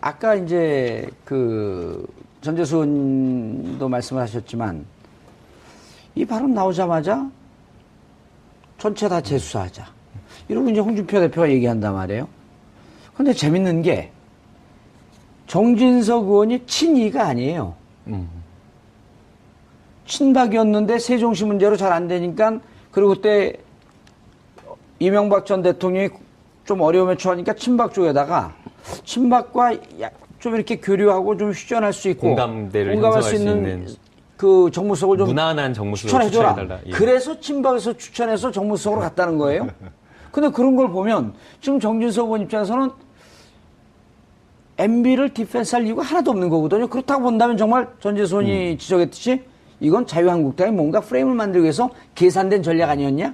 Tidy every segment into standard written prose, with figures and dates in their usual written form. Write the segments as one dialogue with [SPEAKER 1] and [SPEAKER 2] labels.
[SPEAKER 1] 아까 이제 그 전재수 의원도 말씀을 하셨지만 이 발언 나오자마자 전체 다 재수사하자. 이러고 이제 홍준표 대표가 얘기한단 말이에요. 근데 재밌는 게 정진석 의원이 친이가 아니에요. 친박이었는데 세종시 문제로 잘 안 되니까 그리고 그때 이명박 전 대통령이 좀 어려움에 처하니까 친박 쪽에다가 친박과 좀 이렇게 교류하고 좀 휴전할 수 있고 공감할 수 있는 그 정무수석을 좀
[SPEAKER 2] 무난한 정무수석을 추천해달라.
[SPEAKER 1] 예. 그래서 친박에서 추천해서 정무수석으로 갔다는 거예요. 근데 그런 걸 보면 지금 정진석 의원 입장에서는 MB를 디펜스할 이유가 하나도 없는 거거든요. 그렇다고 본다면 정말 전재수 의원이 지적했듯이 이건 자유한국당이 뭔가 프레임을 만들기 위해서 계산된 전략 아니었냐?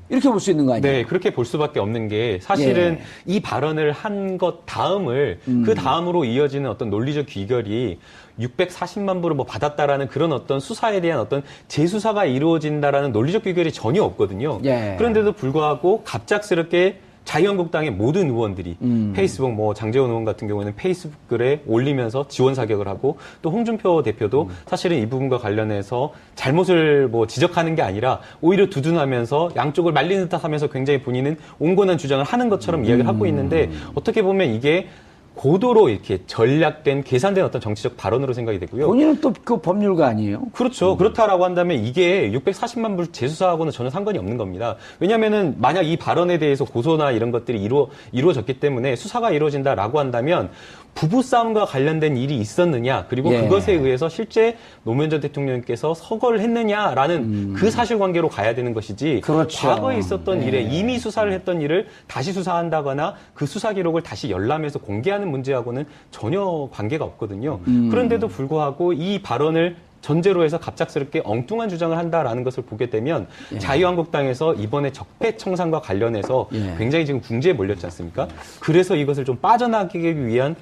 [SPEAKER 1] 이렇게 볼 수 있는 거 아니에요?
[SPEAKER 2] 네, 그렇게 볼 수밖에 없는 게 사실은 이 발언을 한 것 다음을 그 다음으로 이어지는 어떤 논리적 귀결이 640만 불을 뭐 받았다라는 그런 어떤 수사에 대한 어떤 재수사가 이루어진다라는 논리적 귀결이 전혀 없거든요. 그런데도 불구하고 갑작스럽게 자유한국당의 모든 의원들이 페이스북 뭐 장제원 의원 같은 경우에는 페이스북 글에 올리면서 지원 사격을 하고 또 홍준표 대표도 사실은 이 부분과 관련해서 잘못을 뭐 지적하는 게 아니라 오히려 두둔하면서 양쪽을 말리는 듯 하면서 굉장히 본인은 온건한 주장을 하는 것처럼 이야기를 하고 있는데 어떻게 보면 이게 고도로 이렇게 전략된 계산된 어떤 정치적 발언으로 생각이 되고요.
[SPEAKER 1] 본인은 또 그 법률가 아니에요?
[SPEAKER 2] 그렇죠. 그렇다라고 한다면 이게 640만 불 재수사하고는 전혀 상관이 없는 겁니다. 왜냐하면은 만약 이 발언에 대해서 고소나 이런 것들이 이루어졌기 때문에 수사가 이루어진다라고 한다면 부부싸움과 관련된 일이 있었느냐 그리고 그것에 의해서 실제 노무현 전 대통령께서 서거를 했느냐라는 그 사실관계로 가야 되는 것이지
[SPEAKER 1] 그렇죠.
[SPEAKER 2] 과거에 있었던 일에 이미 수사를 했던 일을 다시 수사한다거나 그 수사 기록을 다시 열람해서 공개하는 문제하고는 전혀 관계가 없거든요. 그런데도 불구하고 이 발언을 전제로 해서 갑작스럽게 엉뚱한 주장을 한다라는 것을 보게 되면 자유한국당에서 이번에 적폐청산과 관련해서 굉장히 지금 궁지에 몰렸지 않습니까? 그래서 이것을 좀 빠져나가기 위한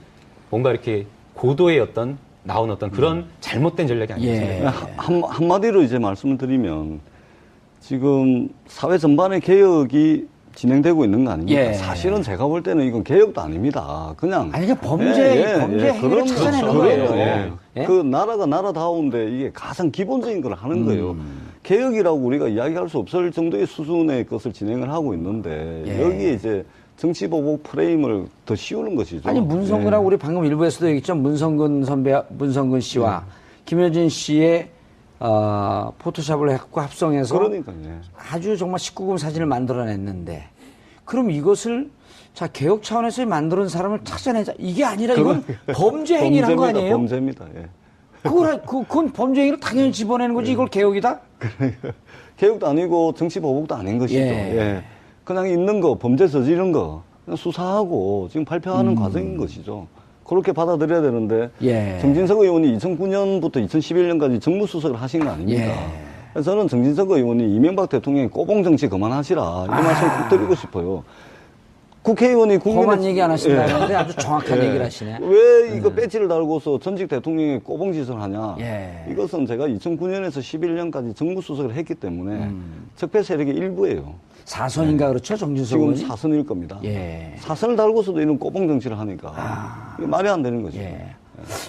[SPEAKER 2] 뭔가 이렇게 고도의 어떤 나온 어떤 그런 잘못된 전략이 아니겠습니까?
[SPEAKER 3] 한마디로 이제 말씀을 드리면 지금 사회 전반의 개혁이 진행되고 있는 거 아닙니까? 사실은 제가 볼 때는 이건 개혁도 아닙니다. 그냥
[SPEAKER 1] 아니 범죄 행위를 찾아내는 거예요.
[SPEAKER 3] 그 나라가 나라다운데 이게 가장 기본적인 걸 하는 거예요. 개혁이라고 우리가 이야기할 수 없을 정도의 수준의 것을 진행을 하고 있는데 여기에 이제 정치보복 프레임을 더 씌우는 것이죠.
[SPEAKER 1] 아니 문성근하고 우리 방금 일부에서도 얘기했죠. 문성근 씨와 김효진 씨의 포토샵을 해갖고 합성해서 아주 정말 19금 사진을 만들어냈는데 그럼 이것을 자 개혁 차원에서 만드는 사람을 찾아내자 이게 아니라 이건 범죄 행위란 거 아니에요?
[SPEAKER 3] 범죄입니다.
[SPEAKER 1] 그건 범죄 행위를 당연히 집어내는 거지 이걸 개혁이다?
[SPEAKER 3] 개혁도 아니고 정치보복도 아닌 것이죠. 그냥 있는 거 범죄 저지른 거 그냥 수사하고 지금 발표하는 과정인 것이죠. 그렇게 받아들여야 되는데 정진석 의원이 2009년부터 2011년까지 정무수석을 하신 거 아닙니까? 그래서 저는 정진석 의원이 이명박 대통령이 꼬봉 정치 그만하시라 이 말씀 꼭 드리고 싶어요. 국회의원이
[SPEAKER 1] 험한 얘기 안 하신다는데 아주 정확한 얘기를 하시네.
[SPEAKER 3] 왜 이거 배지를 달고서 전직 대통령이 꼬봉 짓을 하냐? 이것은 제가 2009년에서 11년까지 정무수석을 했기 때문에 적폐 세력의 일부예요.
[SPEAKER 1] 사선인가 그렇죠? 정진석 의원이?
[SPEAKER 3] 지금 사선일 겁니다. 사선을 달고서도 이런 꼬봉 정치를 하니까 이게 말이 안 되는 거죠.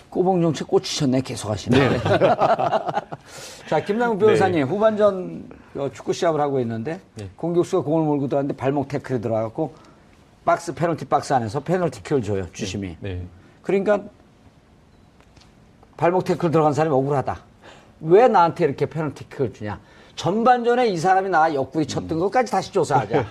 [SPEAKER 1] 꼬봉 정치 꽂히셨네 계속 하시네. 자, 김남국 변호사님 후반전 축구 시합을 하고 있는데 공격수가 공을 몰고 들어갔는데 발목 태클이 들어가고 페널티 박스 안에서 페널티 킥을 줘요. 주심이. 그러니까 발목 태클 들어간 사람이 억울하다. 왜 나한테 이렇게 페널티 킥을 주냐. 전반전에 이 사람이 나 옆구리 쳤던 것까지 다시 조사하자.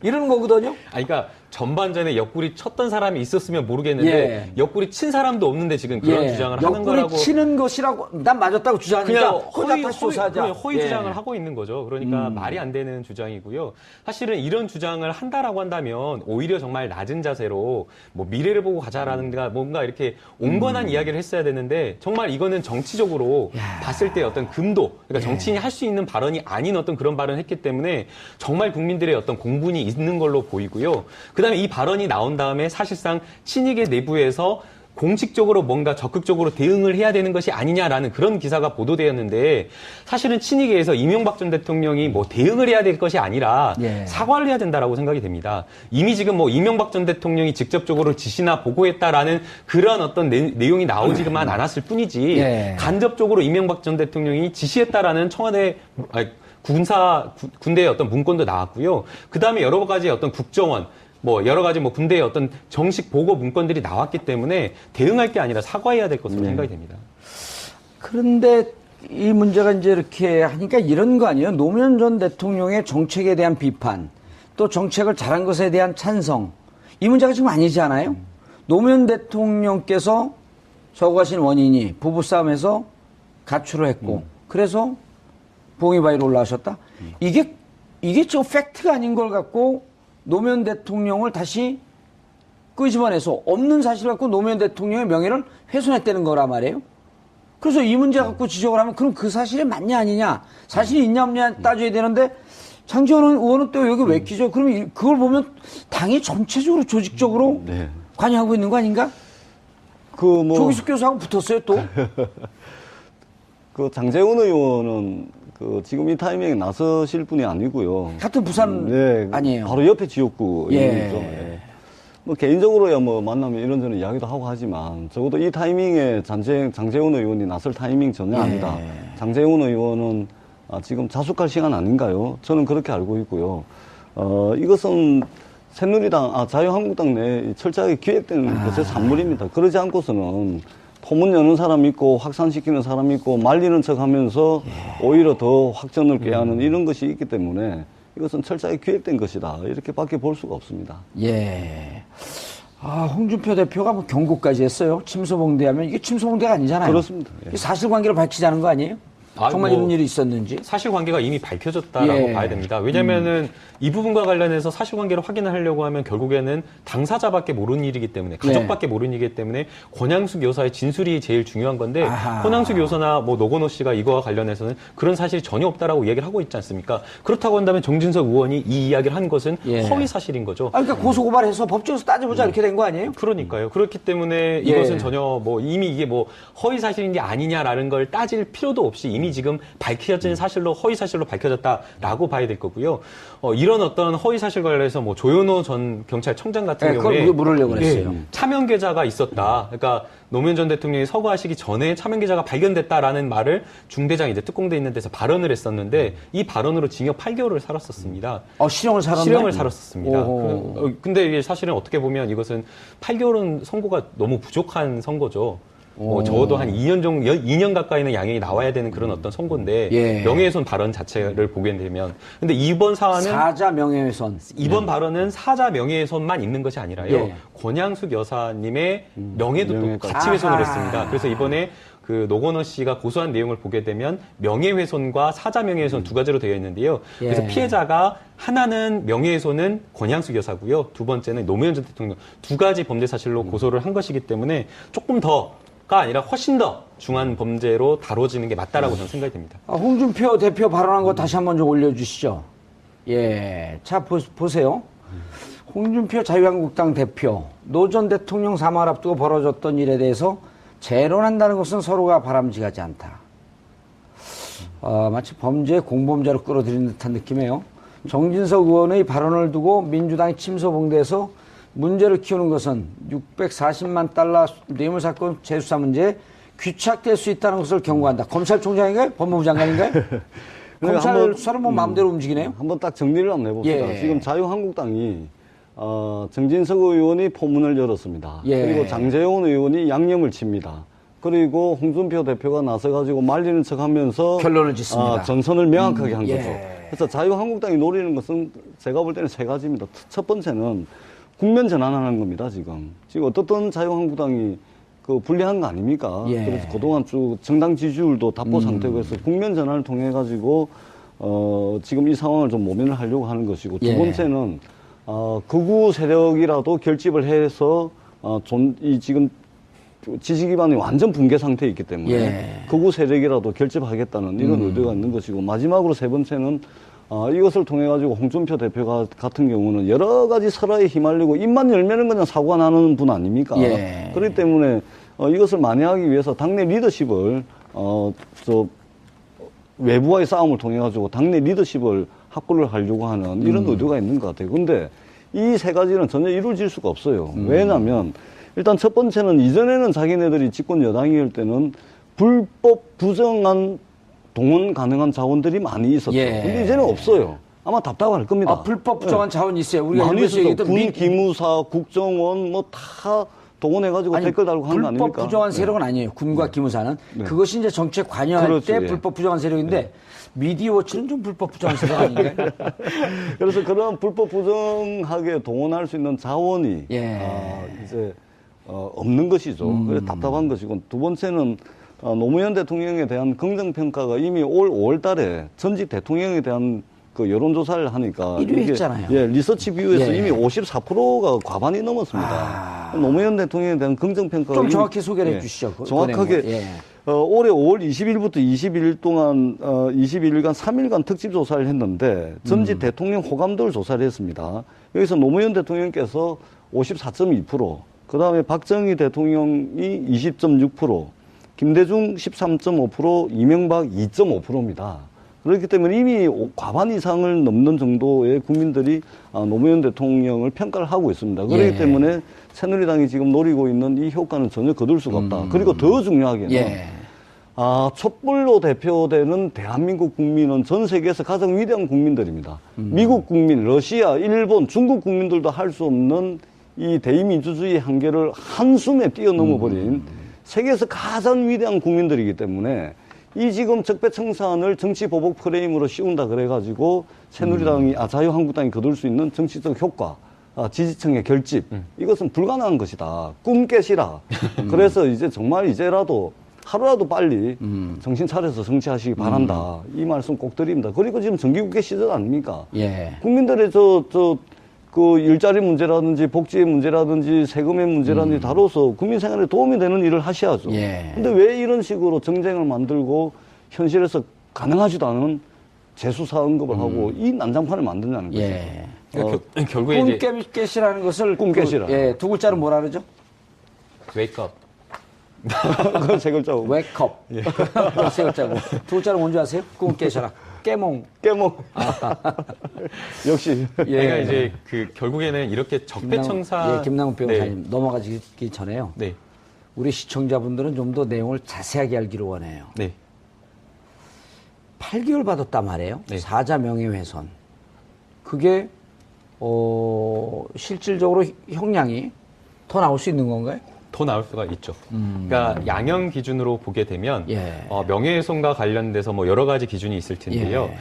[SPEAKER 1] 이러는 거거든요.
[SPEAKER 2] 그러니까 전반전에 옆구리 쳤던 사람이 있었으면 모르겠는데 옆구리 친 사람도 없는데 지금 그런 주장을 하는 거라고.
[SPEAKER 1] 옆구리 치는 것이라고 난 맞았다고 주장하니까 그냥 다시 조사하자.
[SPEAKER 2] 허위 주장을 하고 있는 거죠. 그러니까 말이 안 되는 주장이고요. 사실은 이런 주장을 한다라고 한다면 오히려 정말 낮은 자세로 뭐 미래를 보고 가자라는 데가 뭔가 이렇게 온건한 이야기를 했어야 되는데 정말 이거는 정치적으로 봤을 때 어떤 금도 그러니까 정치인이 할 수 있는 발언이 아닌 어떤 그런 발언을 했기 때문에 정말 국민들의 어떤 공분이 있는 걸로 보이고요. 그다음에 이 발언이 나온 다음에 사실상 친이계 내부에서 공식적으로 뭔가 적극적으로 대응을 해야 되는 것이 아니냐라는 그런 기사가 보도되었는데 사실은 친이계에서 이명박 전 대통령이 뭐 대응을 해야 될 것이 아니라
[SPEAKER 1] 예.
[SPEAKER 2] 사과를 해야 된다라고 생각이 됩니다. 이미 지금 뭐 이명박 전 대통령이 직접적으로 지시나 보고했다라는 그런 어떤 내용이 나오지만 않았을 뿐이지
[SPEAKER 1] 예.
[SPEAKER 2] 간접적으로 이명박 전 대통령이 지시했다라는 청와대 군대의 어떤 문건도 나왔고요. 그 다음에 여러 가지 어떤 국정원 뭐 여러 가지 뭐 군대의 어떤 정식 보고 문건들이 나왔기 때문에 대응할 게 아니라 사과해야 될 것으로 생각이 됩니다.
[SPEAKER 1] 그런데 이 문제가 이제 이렇게 하니까 이런 거 아니에요? 노무현 전 대통령의 정책에 대한 비판, 또 정책을 잘한 것에 대한 찬성, 이 문제가 지금 아니지 않아요? 노무현 대통령께서 저거하신 원인이 부부싸움에서 가출을 했고, 그래서 봉이바위로 올라가셨다? 이게 저 팩트가 아닌 걸 갖고 노무현 대통령을 다시 끄집어내서 없는 사실 갖고 노무현 대통령의 명예를 훼손했다는 거란 말이에요. 그래서 이 문제 갖고 지적을 하면 그럼 그 사실이 맞냐 아니냐, 사실이 있냐 없냐 따져야 되는데 장제원 의원은 또 여기 왜 끼죠? 그러면 그걸 보면 당이 전체적으로 조직적으로
[SPEAKER 3] 네.
[SPEAKER 1] 관여하고 있는 거 아닌가? 조기숙 교수하고 붙었어요 또.
[SPEAKER 3] 그 장제원 의원은 지금 이 타이밍에 나서실 분이 아니고요.
[SPEAKER 1] 같은 부산
[SPEAKER 3] 네,
[SPEAKER 1] 아니에요.
[SPEAKER 3] 바로 옆에 지역구
[SPEAKER 1] 예.
[SPEAKER 3] 의원이죠. 예. 뭐 개인적으로야 뭐 만나면 이런저런 이야기도 하고 하지만 적어도 이 타이밍에 장제원 의원이 나설 타이밍 전혀 아니다. 장제원 의원은 지금 자숙할 시간 아닌가요? 저는 그렇게 알고 있고요. 이것은 새누리당, 자유한국당 내 철저하게 기획된 것의 산물입니다. 그러지 않고서는 포문 여는 사람 있고 확산시키는 사람 있고 말리는 척 하면서 오히려 더 확전을 꾀하는 이런 것이 있기 때문에 이것은 철저하게 기획된 것이다. 이렇게밖에 볼 수가 없습니다.
[SPEAKER 1] 예. 홍준표 대표가 뭐 경고까지 했어요. 침소봉대하면 이게 침소봉대가 아니잖아요.
[SPEAKER 3] 그렇습니다. 예.
[SPEAKER 1] 사실관계를 밝히자는 거 아니에요? 정말 이런 일이 있었는지.
[SPEAKER 2] 사실관계가 이미 밝혀졌다라고 봐야 됩니다. 왜냐면은 이 부분과 관련해서 사실관계를 확인을 하려고 하면 결국에는 당사자밖에 모르는 일이기 때문에, 가족밖에 모르는 일이기 때문에 권양숙 여사의 진술이 제일 중요한 건데, 권양숙 여사나 뭐 노건호 씨가 이거와 관련해서는 그런 사실이 전혀 없다라고 이야기를 하고 있지 않습니까? 그렇다고 한다면 정진석 의원이 이 이야기를 한 것은 허위 사실인 거죠.
[SPEAKER 1] 그러니까 고소고발해서 법정에서 따져보자 이렇게 된 거 아니에요?
[SPEAKER 2] 그러니까요. 그렇기 때문에 이것은 전혀 뭐 이미 이게 뭐 허위 사실인지 아니냐라는 걸 따질 필요도 없이 이미 지금 밝혀진 사실로 허위 사실로 밝혀졌다라고 봐야 될 거고요. 이런 어떤 허위 사실 관련해서 뭐 조현호 전 경찰청장 같은 경우에
[SPEAKER 1] 그걸 물으려고 했어요.
[SPEAKER 2] 차명 계좌가 있었다. 그러니까 노무현 전 대통령이 서거하시기 전에 차명 계좌가 발견됐다라는 말을 중대장 이제 특공대 있는 데서 발언을 했었는데 이 발언으로 징역 8개월을 살았었습니다.
[SPEAKER 1] 실형을 살았나요?
[SPEAKER 2] 실형을 살았었습니다. 근데 이게 사실은 어떻게 보면 이것은 8개월은 선고가 너무 부족한 선고죠. 적어도 한 2년 정도, 2년 가까이는 양형이 나와야 되는 그런 어떤 선고인데, 명예훼손 발언 자체를 보게 되면. 근데 이번 사안은.
[SPEAKER 1] 사자 명예훼손.
[SPEAKER 2] 이번 발언은 사자 명예훼손만 있는 것이 아니라요. 권양숙 여사님의 명예도 또 같이 훼손을 했습니다. 그래서 이번에 그 노건호 씨가 고소한 내용을 보게 되면 명예훼손과 사자 명예훼손 두 가지로 되어 있는데요. 그래서 피해자가 하나는 명예훼손은 권양숙 여사고요. 두 번째는 노무현 전 대통령 두 가지 범죄 사실로 고소를 한 것이기 때문에 조금 가 아니라 훨씬 더 중한 범죄로 다뤄지는 게 맞다라고 저는 생각이 듭니다.
[SPEAKER 1] 홍준표 대표 발언한 거 다시 한번 좀 올려주시죠. 예. 자, 보세요. 홍준표 자유한국당 대표, 노 전 대통령 사망을 앞두고 벌어졌던 일에 대해서 재론한다는 것은 서로가 바람직하지 않다. 마치 범죄의 공범자로 끌어들이는 듯한 느낌이에요. 정진석 의원의 발언을 두고 민주당이 침소봉대에서 문제를 키우는 것은 640만 달러 뇌물 사건 재수사 문제에 귀착될 수 있다는 것을 경고한다. 검찰총장인가요? 법무부 장관인가요? 검찰 수사를 뭐 마음대로 움직이네요.
[SPEAKER 3] 한번 딱 정리를 한번 해봅시다. 지금 자유한국당이 정진석 의원이 포문을 열었습니다. 그리고 장제원 의원이 양념을 칩니다. 그리고 홍준표 대표가 나서가지고 말리는 척하면서
[SPEAKER 1] 결론을 짓습니다.
[SPEAKER 3] 전선을 명확하게 한 거죠. 그래서 자유한국당이 노리는 것은 제가 볼 때는 세 가지입니다. 첫 번째는 국면 전환하는 겁니다, 지금. 지금 어떻든 자유한국당이 불리한 거 아닙니까? 그래서 그동안 쭉 정당 지지율도 답보 상태고 해서 국면 전환을 통해가지고, 지금 이 상황을 좀 모면을 하려고 하는 것이고, 두 번째는, 극우 세력이라도 결집을 해서, 지금 지지 기반이 완전 붕괴 상태에 있기 때문에, 극우 세력이라도 결집하겠다는 이런 의도가 있는 것이고, 마지막으로 세 번째는, 이것을 통해 가지고 홍준표 대표가 같은 경우는 여러 가지 설화에 휘말리고 입만 열면은 그냥 사고가 나는 분 아닙니까?
[SPEAKER 1] 예.
[SPEAKER 3] 그렇기 때문에 이것을 만회하기 위해서 당내 리더십을 외부와의 싸움을 통해 가지고 당내 리더십을 확보를 하려고 하는 이런 의도가 있는 것 같아요. 근데 이 세 가지는 전혀 이루어질 수가 없어요. 왜냐하면 일단 첫 번째는 이전에는 자기네들이 집권 여당일 때는 불법 부정한 동원 가능한 자원들이 많이 있었죠.
[SPEAKER 1] 예.
[SPEAKER 3] 근데 이제는 없어요. 아마 답답할 겁니다.
[SPEAKER 1] 불법 부정한 자원이 있어요. 우리가
[SPEAKER 3] 많이
[SPEAKER 1] 일부에서
[SPEAKER 3] 있어요.
[SPEAKER 1] 얘기했던
[SPEAKER 3] 군, 기무사, 국정원 뭐 다 동원해가지고 댓글 달고 하는 거 아닙니까?
[SPEAKER 1] 불법 부정한 세력은 아니에요. 군과 기무사는.
[SPEAKER 3] 네.
[SPEAKER 1] 그것이 이제 정책 관여할
[SPEAKER 3] 그렇죠,
[SPEAKER 1] 때
[SPEAKER 3] 예.
[SPEAKER 1] 불법 부정한 세력인데 미디어워치는 좀 불법 부정한 세력 아닌가요?
[SPEAKER 3] 그래서 그런 불법 부정하게 동원할 수 있는 자원이
[SPEAKER 1] 예.
[SPEAKER 3] 이제 없는 것이죠. 그래서 답답한 것이고 두 번째는 노무현 대통령에 대한 긍정평가가 이미 올 5월 달에 전직 대통령에 대한 그 여론조사를 하니까
[SPEAKER 1] 1위 했잖아요.
[SPEAKER 3] 예, 리서치 뷰에서
[SPEAKER 1] 예.
[SPEAKER 3] 이미 54%가 과반이 넘었습니다. 노무현 대통령에 대한 긍정평가가
[SPEAKER 1] 좀
[SPEAKER 3] 이미,
[SPEAKER 1] 정확히 소개를 해 주시죠.
[SPEAKER 3] 정확하게
[SPEAKER 1] 예.
[SPEAKER 3] 올해 5월 20일부터 22일 동안 22일간 3일간 특집 조사를 했는데 전직 대통령 호감도를 조사를 했습니다. 여기서 노무현 대통령께서 54.2%, 그다음에 박정희 대통령이 20.6%, 김대중 13.5%, 이명박 2.5%입니다. 그렇기 때문에 이미 과반 이상을 넘는 정도의 국민들이 노무현 대통령을 평가를 하고 있습니다. 그렇기
[SPEAKER 1] 예.
[SPEAKER 3] 때문에 새누리당이 지금 노리고 있는 이 효과는 전혀 거둘 수가 없다. 그리고 더 중요하게는
[SPEAKER 1] 예.
[SPEAKER 3] 촛불로 대표되는 대한민국 국민은 전 세계에서 가장 위대한 국민들입니다. 미국 국민, 러시아, 일본, 중국 국민들도 할 수 없는 이 대의민주주의 한계를 한숨에 뛰어넘어버린 세계에서 가장 위대한 국민들이기 때문에 이 지금 적폐청산을 정치 보복 프레임으로 씌운다 그래가지고 새누리당이 자유한국당이 거둘 수 있는 정치적 효과, 지지층의 결집, 이것은 불가능한 것이다. 꿈 깨시라. 그래서 이제 정말 이제라도 하루라도 빨리 정신 차려서 정치하시기 바란다. 이 말씀 꼭 드립니다. 그리고 지금 정기국회 시절 아닙니까?
[SPEAKER 1] 예.
[SPEAKER 3] 국민들의 그 일자리 문제라든지 복지의 문제라든지 세금의 문제라든지 다뤄서 국민 생활에 도움이 되는 일을 하셔야죠.
[SPEAKER 1] 예.
[SPEAKER 3] 근데 왜 이런 식으로 정쟁을 만들고 현실에서 가능하지도 않은 재수사 언급을 하고 이 난장판을 만드냐는 거죠.
[SPEAKER 1] 예.
[SPEAKER 2] 결국에 이제
[SPEAKER 1] 꿈깨시라는 것을
[SPEAKER 3] 꿈깨시라.
[SPEAKER 1] 예, 두 글자로 뭐라 그러죠?
[SPEAKER 2] wake up.
[SPEAKER 3] 그건 세 글자고.
[SPEAKER 1] 웨이크업. 세 글자고. 두 글자로 뭔지 아세요? 꿈깨셔라. 깨몽.
[SPEAKER 3] 깨몽. 역시.
[SPEAKER 1] 예.
[SPEAKER 2] 그러니까 이제 결국에는 이렇게 적폐청산.
[SPEAKER 1] 김남욱 변호사님 넘어가기 전에요.
[SPEAKER 2] 네.
[SPEAKER 1] 우리 시청자분들은 좀 더 내용을 자세하게 알기를 원해요.
[SPEAKER 2] 네.
[SPEAKER 1] 8개월 받았단 말이에요.
[SPEAKER 2] 네.
[SPEAKER 1] 사자 명예훼손. 그게 실질적으로 형량이 더 나올 수 있는 건가요?
[SPEAKER 2] 더 나올 수가 있죠. 그러니까 양형 기준으로 보게 되면
[SPEAKER 1] 예.
[SPEAKER 2] 명예훼손과 관련돼서 뭐 여러 가지 기준이 있을 텐데요.
[SPEAKER 1] 예.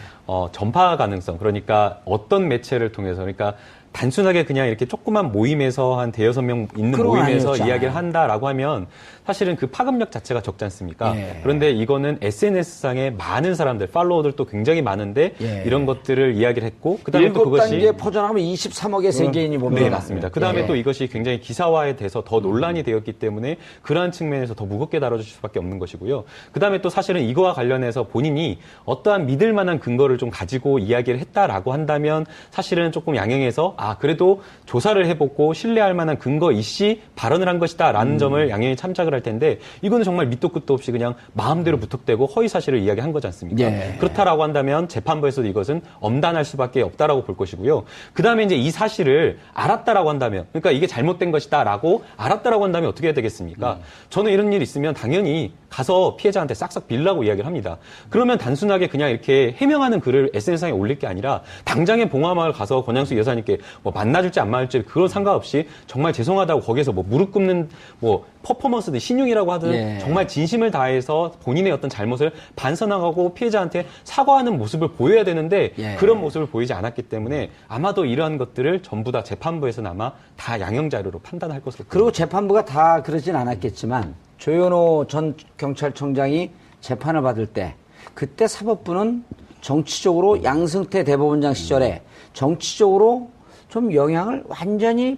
[SPEAKER 2] 전파 가능성, 그러니까 어떤 매체를 통해서, 그러니까 단순하게 그냥 이렇게 조그만 모임에서 한 대여섯 명 있는
[SPEAKER 1] 그런 거
[SPEAKER 2] 모임에서
[SPEAKER 1] 아니었잖아요.
[SPEAKER 2] 이야기를 한다라고 하면 사실은 그 파급력 자체가 적지 않습니까?
[SPEAKER 1] 예.
[SPEAKER 2] 그런데 이거는 SNS상에 많은 사람들, 팔로워들도 굉장히 많은데
[SPEAKER 1] 예.
[SPEAKER 2] 이런 것들을 이야기를 했고, 그다음에 또 그것이
[SPEAKER 1] 7단계 포장하면 23억의 세계인이 봅니다.
[SPEAKER 2] 네, 맞습니다. 그 다음에
[SPEAKER 1] 예.
[SPEAKER 2] 또 이것이 굉장히 기사화에 돼서 더 논란이 되었기 때문에 그러한 측면에서 더 무겁게 다뤄질 수밖에 없는 것이고요. 그 다음에 또 사실은 이거와 관련해서 본인이 어떠한 믿을 만한 근거를 좀 가지고 이야기를 했다라고 한다면 사실은 조금 양형에서 그래도 조사를 해보고 신뢰할 만한 근거 이씨 발언을 한 것이다라는 점을 양형이 참작을 할 텐데 이거는 정말 밑도 끝도 없이 그냥 마음대로 무턱대고 허위 사실을 이야기한 거지 않습니까?
[SPEAKER 1] 예.
[SPEAKER 2] 그렇다라고 한다면 재판부에서도 이것은 엄단할 수밖에 없다라고 볼 것이고요. 그 다음에 이제 이 사실을 알았다라고 한다면, 그러니까 이게 잘못된 것이다라고 알았다라고 한다면 어떻게 해야 되겠습니까? 저는 이런 일 있으면 당연히 가서 피해자한테 싹싹 빌라고 이야기를 합니다. 그러면 단순하게 그냥 이렇게 해명하는 글을 SNS상에 올릴 게 아니라 당장에 봉화마을 가서 권양수 여사님께 뭐 만나줄지 안 만나줄지 그런 상관없이 정말 죄송하다고 거기에서 뭐 무릎 꿇는 뭐 퍼포먼스든 신용이라고 하든
[SPEAKER 1] 예.
[SPEAKER 2] 정말 진심을 다해서 본인의 어떤 잘못을 반성하고 피해자한테 사과하는 모습을 보여야 되는데
[SPEAKER 1] 예.
[SPEAKER 2] 그런 모습을 보이지 않았기 때문에 아마도 이러한 것들을 전부 다 재판부에서는 아마 다 양형 자료로 판단할 것으로
[SPEAKER 1] 그리고 재판부가 다 그러진 않았겠지만 조현오 전 경찰청장이 재판을 받을 때 그때 사법부는 정치적으로 양승태 대법원장 시절에 정치적으로 좀 영향을 완전히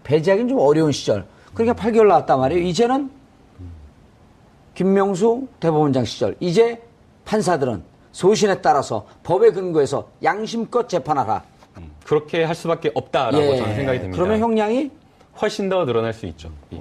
[SPEAKER 1] 배제하기는 좀 어려운 시절. 그러니까 8개월 나왔단 말이에요. 이제는 김명수 대법원장 시절. 이제 판사들은 소신에 따라서 법에 근거해서 양심껏 재판하라.
[SPEAKER 2] 그렇게 할 수밖에 없다라고
[SPEAKER 1] 예.
[SPEAKER 2] 저는 생각이 듭니다.
[SPEAKER 1] 그러면 형량이
[SPEAKER 2] 훨씬 더 늘어날 수 있죠. 예.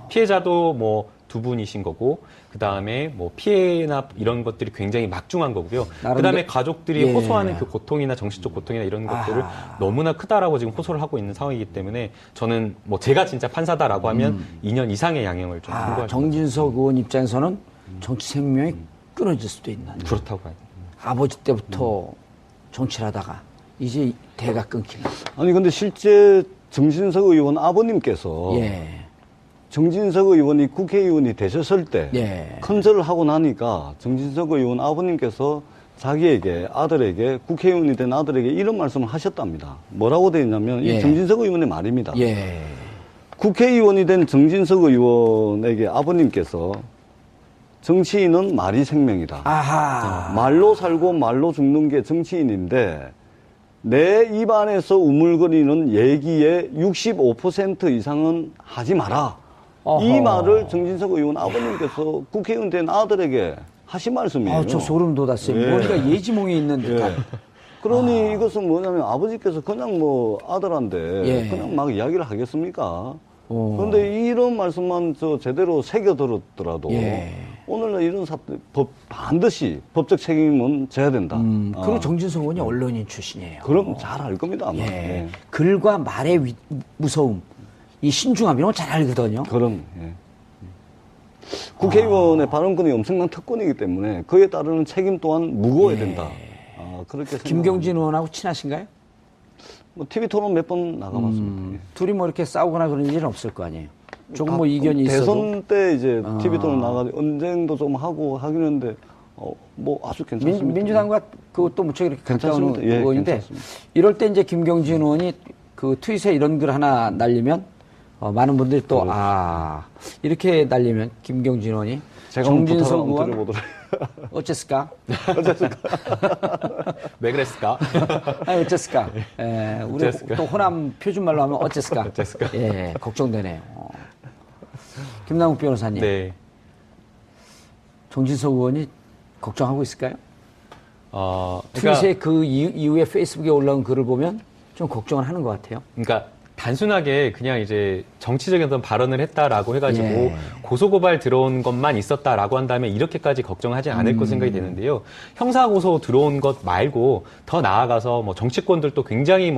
[SPEAKER 2] 피해자도 뭐 두 분이신 거고, 그 다음에 뭐 피해나 이런 것들이 굉장히 막중한 거고요. 그 다음에 가족들이
[SPEAKER 1] 예.
[SPEAKER 2] 호소하는 그 고통이나 정신적 고통이나 이런 것들을 너무나 크다라고 지금 호소를 하고 있는 상황이기 때문에 저는 뭐 제가 진짜 판사다라고 하면 2년 이상의 양형을 좀 선고할 것
[SPEAKER 1] 정진석 의원 입장에서는 정치 생명이 끊어질 수도 있는.
[SPEAKER 2] 그렇다고 봐야 돼요.
[SPEAKER 1] 아버지 때부터 정치를 하다가 이제 대가 끊기는.
[SPEAKER 3] 아니 근데 실제 정진석 의원 아버님께서
[SPEAKER 1] 예.
[SPEAKER 3] 정진석 의원이 국회의원이 되셨을 때
[SPEAKER 1] 예.
[SPEAKER 3] 컨설을 하고 나니까 정진석 의원 아버님께서 자기에게 아들에게 국회의원이 된 아들에게 이런 말씀을 하셨답니다. 뭐라고 되어 있냐면
[SPEAKER 1] 예.
[SPEAKER 3] 이 정진석 의원의 말입니다.
[SPEAKER 1] 예.
[SPEAKER 3] 국회의원이 된 정진석 의원에게 아버님께서 정치인은 말이 생명이다.
[SPEAKER 1] 아하.
[SPEAKER 3] 말로 살고 말로 죽는 게 정치인인데 내 입안에서 우물거리는 얘기의 65% 이상은 하지 마라.
[SPEAKER 1] 어허.
[SPEAKER 3] 이 말을 정진석 의원 아버님께서 국회의원 된 아들에게 하신 말씀이에요.
[SPEAKER 1] 저 소름 돋았어요.
[SPEAKER 3] 예.
[SPEAKER 1] 머리가 예지몽이 있는 듯한.
[SPEAKER 3] 그러니 이것은 뭐냐면 아버지께서 그냥 뭐 아들한테
[SPEAKER 1] 예.
[SPEAKER 3] 그냥 막 이야기를 하겠습니까? 그런데 이런 말씀만 제대로 새겨들었더라도
[SPEAKER 1] 예.
[SPEAKER 3] 오늘날 이런 반드시 법적 책임은 져야 된다.
[SPEAKER 1] 그리고 정진석 의원이 언론인 출신이에요.
[SPEAKER 3] 그럼 잘 알 겁니다, 아마.
[SPEAKER 1] 예.
[SPEAKER 3] 예.
[SPEAKER 1] 글과 말의 무서움, 이 신중함 이런 거 잘 알거든요.
[SPEAKER 3] 그럼, 예. 국회의원의 발언권이 엄청난 특권이기 때문에 그에 따르는 책임 또한 무거워야 된다. 그렇게
[SPEAKER 1] 김경진 의원하고 친하신가요?
[SPEAKER 3] 뭐 TV 토론 몇 번 나가봤습니다. 예.
[SPEAKER 1] 둘이 뭐 이렇게 싸우거나 그런 일은 없을 거 아니에요. 조금 뭐 이견이 있어도.
[SPEAKER 3] 대선 때 이제 TV 토론 나가서 언쟁도 좀 하고 하긴 했는데 뭐 아주 괜찮습니다.
[SPEAKER 1] 민주당과 그것도 무척 이렇게 가까운
[SPEAKER 3] 괜찮습니다. 예,
[SPEAKER 1] 의원인데
[SPEAKER 3] 괜찮습니다.
[SPEAKER 1] 이럴 때 이제 김경진 의원이 그 트윗에 이런 글 하나 날리면 많은 분들이 또 이렇게 날리면 김경진 의원이 정진석 의원 어쨌을까?
[SPEAKER 2] 왜 그랬을까?
[SPEAKER 1] 아니, 어쨌을까? 예, 우리
[SPEAKER 2] 어쨌을까?
[SPEAKER 1] 또 호남 표준말로 하면 어쨌을까?
[SPEAKER 2] 어쨌을까?
[SPEAKER 1] 예, 걱정되네요. 김남국 변호사님.
[SPEAKER 2] 네.
[SPEAKER 1] 정진석 의원이 걱정하고 있을까요?
[SPEAKER 2] 그러니까,
[SPEAKER 1] 트윗에 그 이후에 페이스북에 올라온 글을 보면 좀 걱정을 하는 것 같아요.
[SPEAKER 2] 그러니까 단순하게 그냥 이제 정치적인 어떤 발언을 했다라고 해가지고
[SPEAKER 1] 예.
[SPEAKER 2] 고소고발 들어온 것만 있었다라고 한다면 이렇게까지 걱정하지 않을 것 생각이 되는데요. 형사고소 들어온 것 말고 더 나아가서 뭐 정치권들도 굉장히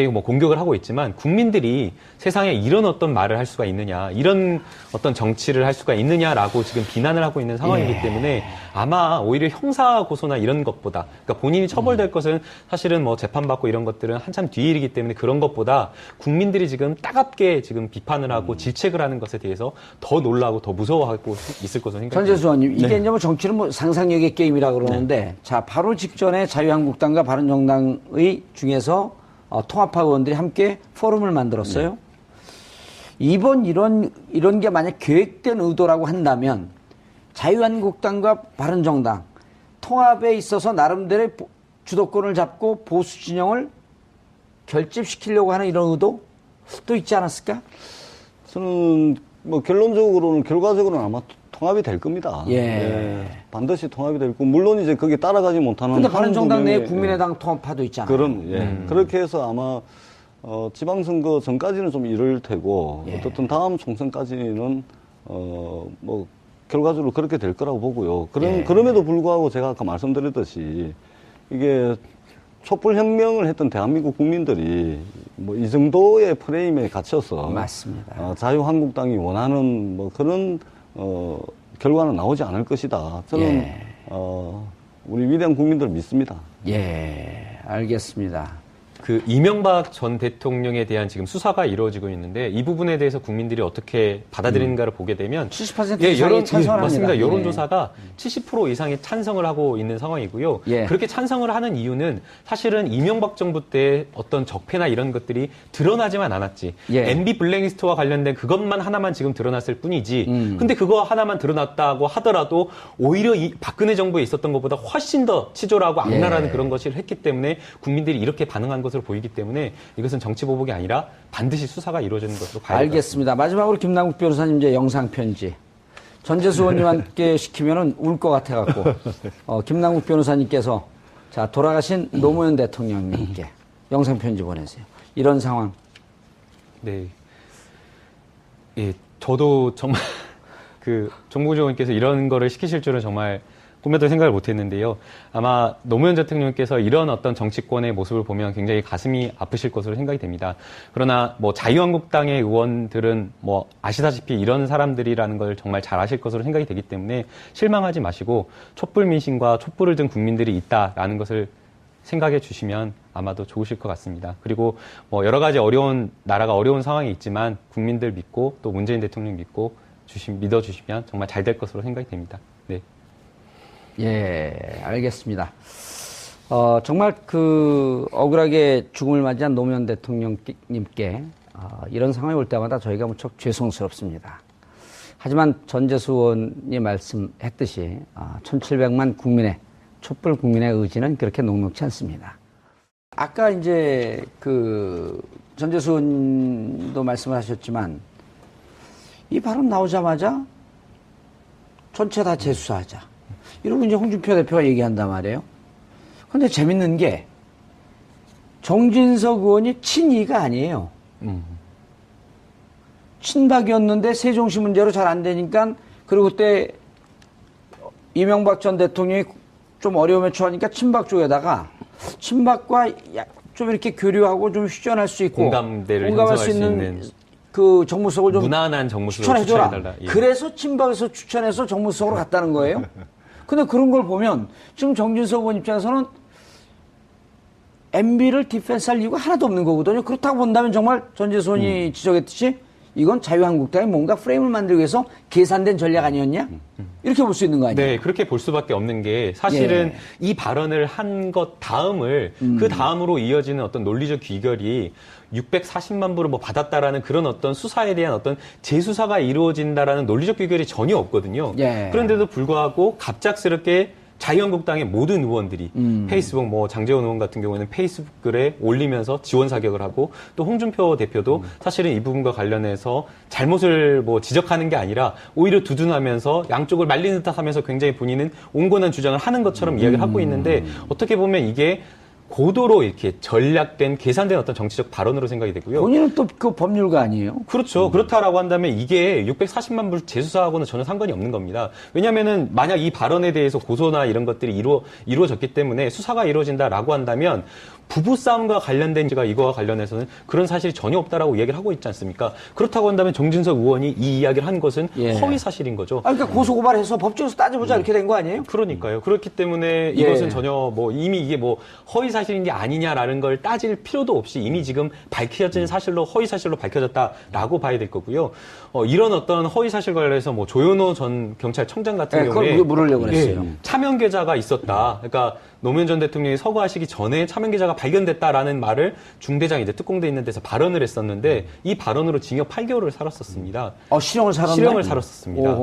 [SPEAKER 2] 공격을 하고 있지만 국민들이 세상에 이런 어떤 말을 할 수가 있느냐, 이런 어떤 정치를 할 수가 있느냐라고 지금 비난을 하고 있는 상황이기 때문에 아마 오히려 형사 고소나 이런 것보다, 그러니까 본인이 처벌될 것은 사실은 뭐 재판받고 이런 것들은 한참 뒤에 일이기 때문에 그런 것보다 국민들이 지금 따갑게 지금 비판을 하고 질책을 하는 것에 대해서 더 놀라고 더 무서워하고 있을 것으로 생각합니다.
[SPEAKER 1] 전재수 의원님, 이게 이제 뭐 정치는 뭐 상상력의 게임이라 그러는데, 자, 바로 직전에 자유한국당과 바른정당의 중에서 통합파 의원들이 함께 포럼을 만들었어요. 이번 이런 게 만약 계획된 의도라고 한다면 자유한국당과 바른정당 통합에 있어서 나름대로의 주도권을 잡고 보수 진영을 결집시키려고 하는 이런 의도 또 있지 않았을까?
[SPEAKER 3] 저는 뭐 결과적으로는 아마 통합이 될 겁니다.
[SPEAKER 1] 예.
[SPEAKER 3] 반드시 통합이 될 거고, 물론 이제 거기에 따라가지 못하는.
[SPEAKER 1] 근데 바른정당 내에
[SPEAKER 3] 한두 명의,
[SPEAKER 1] 국민의당 통합파도 있잖아요.
[SPEAKER 3] 그럼, 그렇게 해서 아마, 지방선거 전까지는 좀 이를 테고, 어떻든 다음 총선까지는, 뭐, 결과적으로 그렇게 될 거라고 보고요. 그럼에도 불구하고 제가 아까 말씀드렸듯이, 이게 촛불혁명을 했던 대한민국 국민들이 뭐 이 정도의 프레임에 갇혀서.
[SPEAKER 1] 맞습니다.
[SPEAKER 3] 자유한국당이 원하는 뭐 그런, 결과는 나오지 않을 것이다. 저는, 우리 위대한 국민들 믿습니다.
[SPEAKER 1] 예, 알겠습니다.
[SPEAKER 2] 그 이명박 전 대통령에 대한 지금 수사가 이루어지고 있는데 이 부분에 대해서 국민들이 어떻게 받아들이는가를 보게 되면
[SPEAKER 1] 70% 이상이 찬성을
[SPEAKER 2] 맞습니다.
[SPEAKER 1] 합니다.
[SPEAKER 2] 여론조사가 70% 이상이 찬성을 하고 있는 상황이고요. 그렇게 찬성을 하는 이유는 사실은 이명박 정부 때 어떤 적폐나 이런 것들이 드러나지만 않았지. MB 블랙리스트와 관련된 그것만 하나만 지금 드러났을 뿐이지. 근데 그거 하나만 드러났다고 하더라도 오히려 이 박근혜 정부에 있었던 것보다 훨씬 더 치졸하고 악랄한 그런 것을 했기 때문에 국민들이 이렇게 반응한 것으로 보이기 때문에 이것은 정치 보복이 아니라 반드시 수사가 이루어지는 것으로 봐야 됩니다.
[SPEAKER 1] 알겠습니다. 마지막으로 김남국 변호사님 이제 영상 편지. 전재수 의원님께 시키면은 울 것 같아갖고, 김남국 변호사님께서, 자, 돌아가신 노무현 대통령님께 영상편지 보내세요. 이런 상황.
[SPEAKER 2] 네. 예, 저도 정말 정봉주 의원께서 이런 거를 시키실 줄은 정말 꿈에도 생각을 못 했는데요. 아마 노무현 대통령께서 이런 어떤 정치권의 모습을 보면 굉장히 가슴이 아프실 것으로 생각이 됩니다. 그러나 뭐 자유한국당의 의원들은 뭐 아시다시피 이런 사람들이라는 걸 정말 잘 아실 것으로 생각이 되기 때문에 실망하지 마시고 촛불 민심과 촛불을 든 국민들이 있다라는 것을 생각해 주시면 아마도 좋으실 것 같습니다. 그리고 뭐 여러 가지 나라가 어려운 상황이 있지만 국민들 믿고 또 문재인 대통령 믿어주시면 정말 잘 될 것으로 생각이 됩니다. 네.
[SPEAKER 1] 예, 알겠습니다. 정말 억울하게 죽음을 맞이한 노무현 대통령님께 이런 상황이 올 때마다 저희가 무척 죄송스럽습니다. 하지만 전재수 의원이 말씀했듯이 1700만 국민의 촛불 국민의 의지는 그렇게 녹록지 않습니다. 아까 이제 전재수 의원도 말씀을 하셨지만 이 발언 나오자마자 전체 다 재수사하자. 이러고 이제 홍준표 대표가 얘기한단 말이에요. 근데 재밌는 게 정진석 의원이 친이가 아니에요. 친박이었는데 세종시 문제로 잘 안 되니까 그리고 그때 이명박 전 대통령이 좀 어려움에 처하니까 친박 쪽에다가 친박과 좀 이렇게 교류하고 좀 휴전할 수 있고 공감할 수 있는 그 정무수석을 좀
[SPEAKER 2] 무난한 정무수석을 추천해달라. 예.
[SPEAKER 1] 그래서 친박에서 추천해서 정무수석으로 갔다는 거예요. 근데 그런 걸 보면 지금 정진석 의원 입장에서는 MB를 디펜스할 이유가 하나도 없는 거거든요. 그렇다고 본다면 정말 전재수 의원이 지적했듯이 이건 자유한국당이 뭔가 프레임을 만들기 위해서 계산된 전략 아니었냐? 이렇게 볼 수 있는 거 아니에요?
[SPEAKER 2] 네, 그렇게 볼 수밖에 없는 게 사실은 이 발언을 한 것 다음을 그 다음으로 이어지는 어떤 논리적 귀결이 640만 불을 뭐 받았다라는 그런 어떤 수사에 대한 어떤 재수사가 이루어진다라는 논리적 귀결이 전혀 없거든요.
[SPEAKER 1] 예.
[SPEAKER 2] 그런데도 불구하고 갑작스럽게 자유한국당의 모든 의원들이 페이스북 뭐 장제원 의원 같은 경우에는 페이스북 글에 올리면서 지원 사격을 하고 또 홍준표 대표도 사실은 이 부분과 관련해서 잘못을 뭐 지적하는 게 아니라 오히려 두둔하면서 양쪽을 말리는 듯 하면서 굉장히 본인은 온건한 주장을 하는 것처럼 이야기를 하고 있는데 어떻게 보면 이게 고도로 이렇게 전략된 계산된 어떤 정치적 발언으로 생각이 되고요.
[SPEAKER 1] 본인은 또 그 법률가 아니에요?
[SPEAKER 2] 그렇죠. 그렇다라고 한다면 이게 640만 불 재수사하고는 전혀 상관이 없는 겁니다. 왜냐하면은 만약 이 발언에 대해서 고소나 이런 것들이 이루어졌기 때문에 수사가 이루어진다라고 한다면 부부싸움과 관련된 지가 이거와 관련해서는 그런 사실이 전혀 없다라고 이야기를 하고 있지 않습니까? 그렇다고 한다면 정진석 의원이 이 이야기를 한 것은 허위 사실인 거죠.
[SPEAKER 1] 그러니까 고소고발해서 법정에서 따져보자 이렇게 된 거 아니에요?
[SPEAKER 2] 그러니까요. 그렇기 때문에 이것은 전혀 뭐 이미 이게 뭐 허위 사실인지 아니냐라는 걸 따질 필요도 없이 이미 지금 밝혀진 사실로 허위 사실로 밝혀졌다라고 봐야 될 거고요. 이런 어떤 허위 사실 관련해서 뭐 조현호 전 경찰청장 같은 경우에
[SPEAKER 1] 그걸 물으려고 했어요.
[SPEAKER 2] 차명 계좌가 있었다. 그러니까 노무현 전 대통령이 서거하시기 전에 차명 계좌가 발견됐다라는 말을 중대장이 이제 특공대 있는 데서 발언을 했었는데 이 발언으로 징역 8개월을 살았었습니다.
[SPEAKER 1] 실형을 살았나요?
[SPEAKER 2] 실형을 살았었습니다.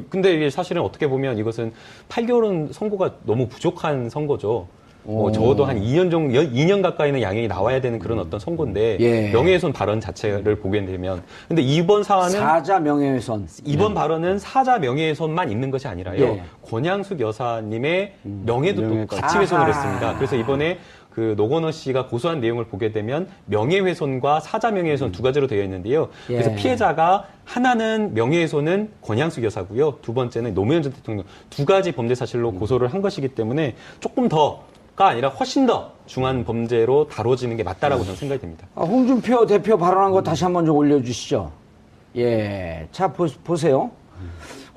[SPEAKER 2] 근데 이게 사실은 어떻게 보면 이것은 8개월은 선고가 너무 부족한 선고죠. 적어도 한 2년 가까이는 양형이 나와야 되는 그런 어떤 선고인데 명예훼손 발언 자체를 보게 되면 근데 이번 사안은
[SPEAKER 1] 사자 명예훼손
[SPEAKER 2] 이번 발언은 사자 명예훼손만 있는 것이 아니라요. 권양숙 여사님의 명예도 또 같이 훼손을 했습니다. 그래서 이번에 노건호 씨가 고소한 내용을 보게 되면 명예훼손과 사자 명예훼손 두 가지로 되어 있는데요. 그래서 피해자가 하나는 명예훼손은 권양숙 여사고요. 두 번째는 노무현 전 대통령 두 가지 범죄 사실로 고소를 한 것이기 때문에 조금 더가 아니라 훨씬 더 중한 범죄로 다뤄지는 게 맞다라고 저는 생각이 됩니다.
[SPEAKER 1] 홍준표 대표 발언한 거 다시 한번 좀 올려주시죠. 자 보세요.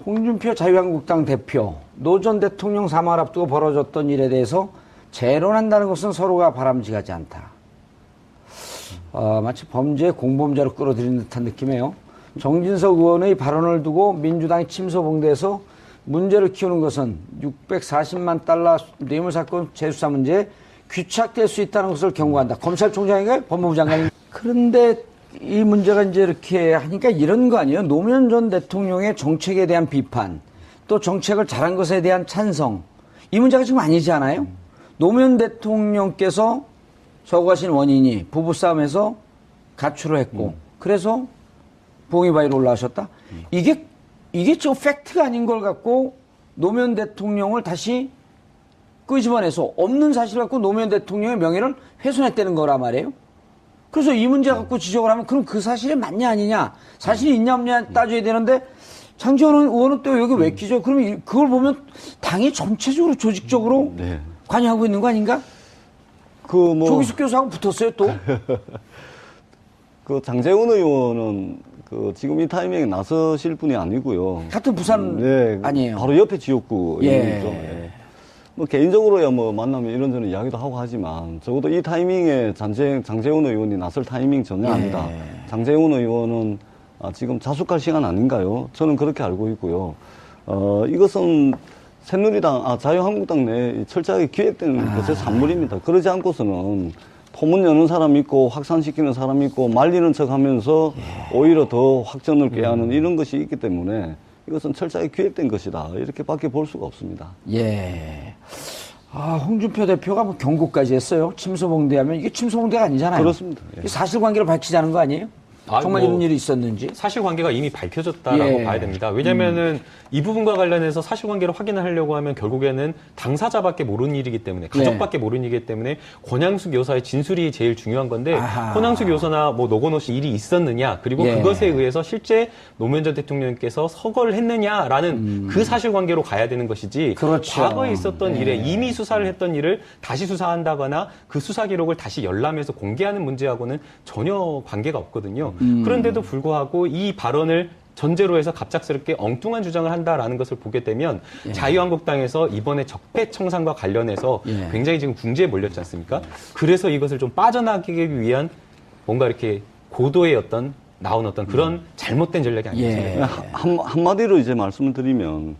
[SPEAKER 1] 홍준표 자유한국당 대표 노 전 대통령 사망을 앞두고 벌어졌던 일에 대해서 재론한다는 것은 서로가 바람직하지 않다. 마치 범죄의 공범자로 끌어들이는 듯한 느낌이에요. 정진석 의원의 발언을 두고 민주당이 침소봉대에서 문제를 키우는 것은 640만 달러 뇌물 사건 재수사 문제에 귀착될 수 있다는 것을 경고한다. 검찰총장인가요? 법무부 장관인가요? 그런데 이 문제가 이제 이렇게 하니까 이런 거 아니에요? 노무현 전 대통령의 정책에 대한 비판, 또 정책을 잘한 것에 대한 찬성, 이 문제가 지금 아니지 않아요? 노무현 대통령께서 서거하신 원인이 부부싸움에서 가출을 했고 그래서 봉이바위로 올라가셨다? 이게 이게 좀 팩트가 아닌 걸 갖고 노무현 대통령을 다시 끄집어내서 없는 사실을 갖고 노무현 대통령의 명예를 훼손했다는 거란 말이에요. 그래서 이 문제 갖고 지적을 하면 그럼 그 사실이 맞냐 아니냐, 사실이 있냐 없냐 따져야 되는데 장제원 의원은 또 여기 왜 끼죠? 그러면 그걸 보면 당이 전체적으로 조직적으로
[SPEAKER 3] 네.
[SPEAKER 1] 관여하고 있는 거 아닌가? 조기숙 교수하고 붙었어요 또.
[SPEAKER 3] 그 장제원 의원은 그 지금 이 타이밍에 나서실 분이 아니고요.
[SPEAKER 1] 같은 부산
[SPEAKER 3] 네,
[SPEAKER 1] 아니에요.
[SPEAKER 3] 바로 옆에 지역구 의원이죠.
[SPEAKER 1] 예.
[SPEAKER 3] 예. 뭐 개인적으로야 뭐 만나면 이런저런 이야기도 하고 하지만 적어도 이 타이밍에 장제원 의원이 나설 타이밍 전혀
[SPEAKER 1] 예.
[SPEAKER 3] 아니다. 장제원 의원은 지금 자숙할 시간 아닌가요? 저는 그렇게 알고 있고요. 이것은 새누리당, 자유한국당 내에 철저하게 기획된 것의 산물입니다. 그러지 않고서는 포문 여는 사람 있고 확산시키는 사람 있고 말리는 척 하면서 오히려 더 확전을 꾀하는 이런 것이 있기 때문에 이것은 철저하게 기획된 것이다. 이렇게밖에 볼 수가 없습니다.
[SPEAKER 1] 예. 홍준표 대표가 뭐 경고까지 했어요. 침소봉대하면 이게 침소봉대가 아니잖아요.
[SPEAKER 3] 그렇습니다. 예.
[SPEAKER 1] 사실관계를 밝히자는 거 아니에요? 정말 이런 일이 있었는지.
[SPEAKER 2] 사실관계가 이미 밝혀졌다라고 봐야 됩니다. 왜냐면은 이 부분과 관련해서 사실관계를 확인을 하려고 하면 결국에는 당사자밖에 모르는 일이기 때문에, 가족밖에 모르는 일이기 때문에 권양숙 여사의 진술이 제일 중요한 건데, 권양숙 여사나 뭐 노건호 씨 일이 있었느냐, 그리고 그것에 의해서 실제 노무현 전 대통령께서 서거를 했느냐라는 그 사실관계로 가야 되는 것이지,
[SPEAKER 1] 그렇죠.
[SPEAKER 2] 과거에 있었던 일에 이미 수사를 했던 일을 다시 수사한다거나 그 수사 기록을 다시 열람해서 공개하는 문제하고는 전혀 관계가 없거든요. 그런데도 불구하고 이 발언을 전제로 해서 갑작스럽게 엉뚱한 주장을 한다라는 것을 보게 되면 자유한국당에서 이번에 적폐청산과 관련해서 굉장히 지금 궁지에 몰렸지 않습니까? 그래서 이것을 좀 빠져나가기 위한 뭔가 이렇게 고도의 나온 그런 잘못된 전략이 아니겠습니까?
[SPEAKER 3] 한마디로 이제 말씀을 드리면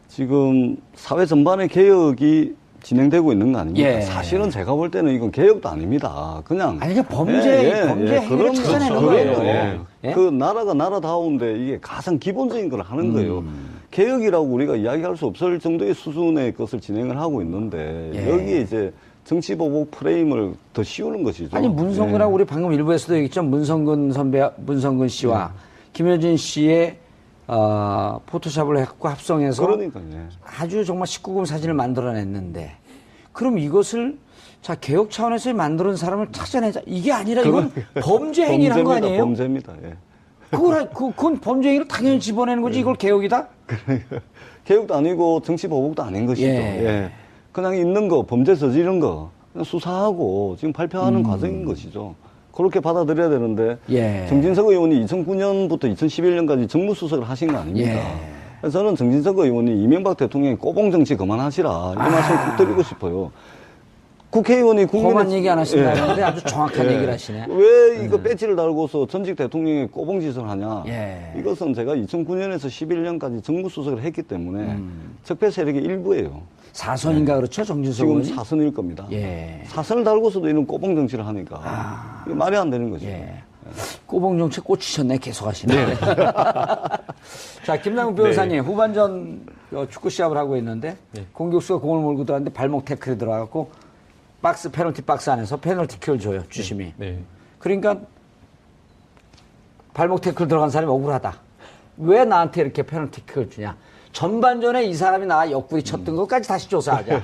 [SPEAKER 3] 지금 사회 전반의 개혁이 진행되고 있는 거 아닙니까? 사실은 제가 볼 때는 이건 개혁도 아닙니다. 그냥.
[SPEAKER 1] 아니, 범죄 행위를 찾아내는 거예요.
[SPEAKER 3] 그 나라가 나라다운데 이게 가장 기본적인 걸 하는 거예요. 개혁이라고 우리가 이야기할 수 없을 정도의 수준의 것을 진행을 하고 있는데 여기에 이제 정치보복 프레임을 더 씌우는 것이죠.
[SPEAKER 1] 아니, 문성근하고 우리 방금 일부에서도 얘기했죠. 문성근 씨와 김효진 씨의 포토샵을 해갖고 합성해서 아주 정말 19금 사진을 만들어냈는데, 그럼 이것을 개혁 차원에서 만드는 사람을 찾아내자, 이게 아니라 이건 범죄 행위란 거 아니에요?
[SPEAKER 3] 범죄입니다. 예.
[SPEAKER 1] 그건 범죄 행위를 당연히 집어내는 거지. 이걸 개혁이다?
[SPEAKER 3] 개혁도 아니고 정치보복도 아닌 것이죠. 예. 그냥 있는 거, 범죄 저지른 거 그냥 수사하고 지금 발표하는 과정인 것이죠. 그렇게 받아들여야 되는데 정진석 의원이 2009년부터 2011년까지 정무수석을 하신 거 아닙니까? 그래서 저는 정진석 의원이 이명박 대통령이 꼬봉 정치 그만하시라 이 말씀을 꼭 드리고 싶어요. 국회의원이
[SPEAKER 1] 험한 얘기 안 하신다는데 아주 정확한 얘기를 하시네.
[SPEAKER 3] 왜 이거 배지를 달고서 전직 대통령이 꼬봉 짓을 하냐? 이것은 제가 2009년에서 11년까지 정무수석을 했기 때문에 적폐 세력의 일부예요.
[SPEAKER 1] 사선인가 그렇죠, 정진석 의원이?
[SPEAKER 3] 지금 사선일 겁니다. 사선을 달고서도 이런 꼬봉 정치를 하니까 이게 말이 안 되는 거죠.
[SPEAKER 1] 꼬봉 정치 꽂히셨네, 계속 하시네. 자, 김남국 변호사님, 후반전 축구 시합을 하고 있는데 공격수가 공을 몰고 들어갔는데 발목 태클이 들어가고 페널티 박스 안에서 페널티킥을 줘요, 주심이. 그러니까 발목 태클 들어간 사람이 억울하다. 왜 나한테 이렇게 페널티킥을 주냐? 전반전에 이 사람이 나 옆구리 쳤던 것까지 다시 조사하자.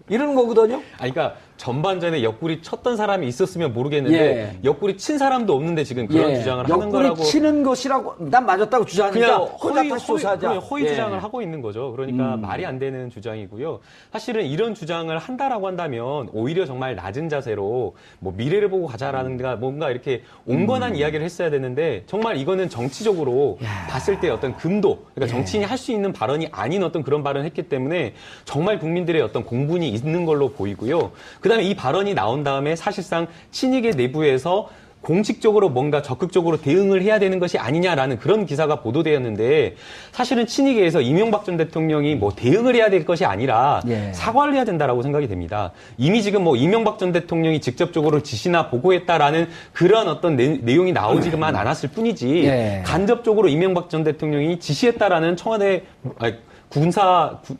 [SPEAKER 1] 이러는 거거든요.
[SPEAKER 2] 그러니까 전반전에 옆구리 쳤던 사람이 있었으면 모르겠는데 옆구리 친 사람도 없는데 지금 그런 주장을 하는 거라고.
[SPEAKER 1] 옆구리 치는 것이라고 난 맞았다고 주장하니까
[SPEAKER 2] 그냥
[SPEAKER 1] 다시 조사하자.
[SPEAKER 2] 허위 주장을 하고 있는 거죠. 그러니까 말이 안 되는 주장이고요. 사실은 이런 주장을 한다라고 한다면 오히려 정말 낮은 자세로 뭐 미래를 보고 가자라는 데가 뭔가 이렇게 온건한 이야기를 했어야 되는데 정말 이거는 정치적으로 봤을 때 어떤 금도, 그러니까 정치인이 할 수 있는 발언이 아닌 어떤 그런 발언을 했기 때문에 정말 국민들의 어떤 공분이 있는 걸로 보이고요. 그다음에 이 발언이 나온 다음에 사실상 친이계 내부에서 공식적으로 뭔가 적극적으로 대응을 해야 되는 것이 아니냐라는 그런 기사가 보도되었는데, 사실은 친이계에서 이명박 전 대통령이 뭐 대응을 해야 될 것이 아니라 사과를 해야 된다라고 생각이 됩니다. 이미 지금 뭐 이명박 전 대통령이 직접적으로 지시나 보고했다라는 그런 어떤 내용이 나오지만 않았을 뿐이지 간접적으로 이명박 전 대통령이 지시했다라는 청와대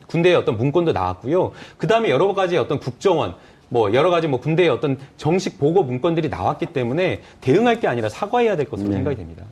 [SPEAKER 2] 군대의 어떤 문건도 나왔고요. 그 다음에 여러 가지 어떤 국정원, 뭐 여러 가지 뭐 군대의 어떤 정식 보고 문건들이 나왔기 때문에 대응할 게 아니라 사과해야 될 것으로 생각이 됩니다.